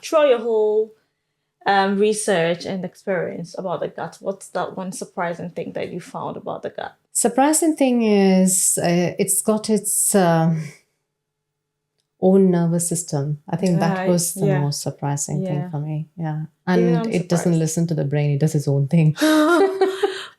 throughout your whole research and experience about the gut, what's that one surprising thing that you found about the gut? Surprising thing is it's got its own nervous system. I think that was the most surprising thing for me. Yeah. And it doesn't listen to the brain. It does its own thing.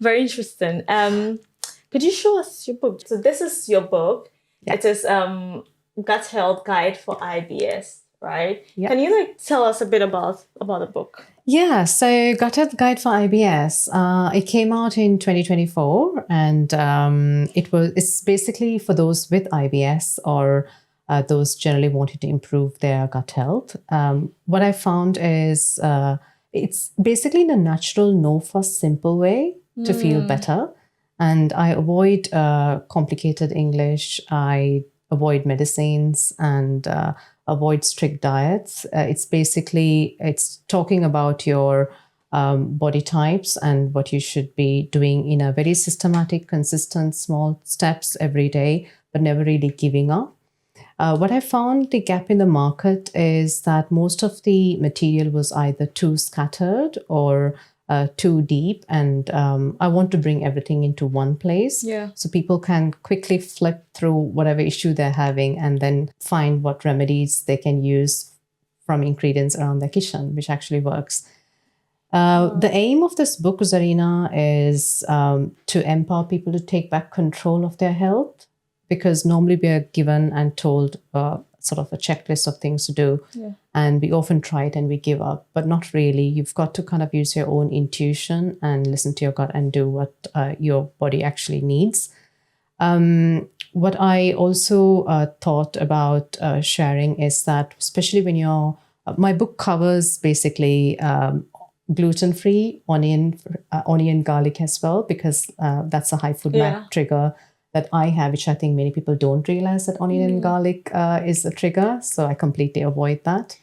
Very interesting. Could you show us your book? So this is your book. Yeah. It is Gut Health Guide for IBS, right? Yeah. Can you tell us a bit about the book? Yeah, so Gut Health Guide for IBS. It came out in 2024, and it's basically for those with IBS or those generally wanting to improve their gut health. What I found is it's basically in a natural, no-fuss, simple way to feel better. And I avoid complicated English. I avoid medicines and avoid strict diets. It's talking about your body types and what you should be doing in a very systematic, consistent, small steps every day, but never really giving up. What I found the gap in the market is that most of the material was either too scattered or too deep. And I want to bring everything into one place. Yeah. So people can quickly flip through whatever issue they're having and then find what remedies they can use from ingredients around their kitchen, which actually works. The aim of this book, Zarina, is to empower people to take back control of their health. Because normally we are given and told sort of a checklist of things to do. Yeah. And we often try it and we give up, but not really. You've got to kind of use your own intuition and listen to your gut and do what your body actually needs. What I also thought about sharing is that, especially when my book covers basically gluten-free, onion, garlic as well, because that's a high FODMAP trigger that I have, which I think many people don't realize that onion and garlic is a trigger. So I completely avoid that.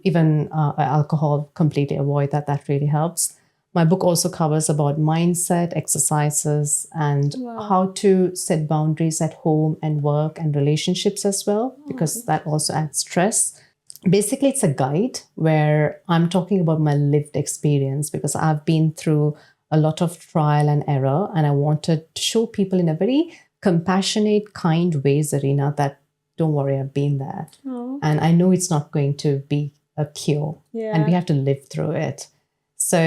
Even alcohol, completely avoid that. That really helps. My book also covers about mindset, exercises, and how to set boundaries at home and work and relationships as well, because that also adds stress. Basically, it's a guide where I'm talking about my lived experience, because I've been through a lot of trial and error, and I wanted to show people in a very compassionate, kind way, Zarina, that don't worry, I've been there. And I know it's not going to be a cure, and we have to live through it. So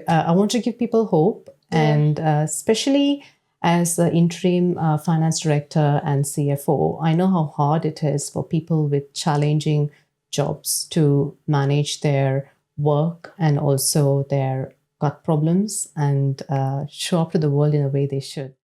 I want to give people hope, and especially as the interim finance director and CFO, I know how hard it is for people with challenging jobs to manage their work and also their gut problems and show up to the world in a way they should.